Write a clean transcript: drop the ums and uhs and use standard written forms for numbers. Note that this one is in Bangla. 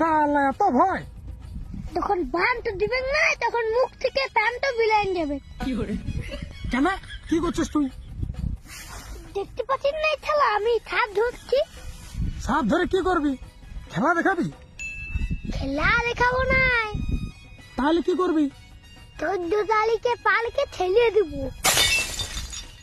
শালা এত ভয়। যখন বান তো দিবেন না তখন মুখ থেকে প্যান্টটা বিলাইন যাবে। কেন কি করছিস তুই? দেখতে পাচ্ছেন না খেলা, আমি সাপ ধরছি। সাপ ধরে কি করবি? খেলা দেখাবি? খেলা দেখাবো না, তাহলে কি করবি? 14 তারিখে পালকে ছেড়ে দিব।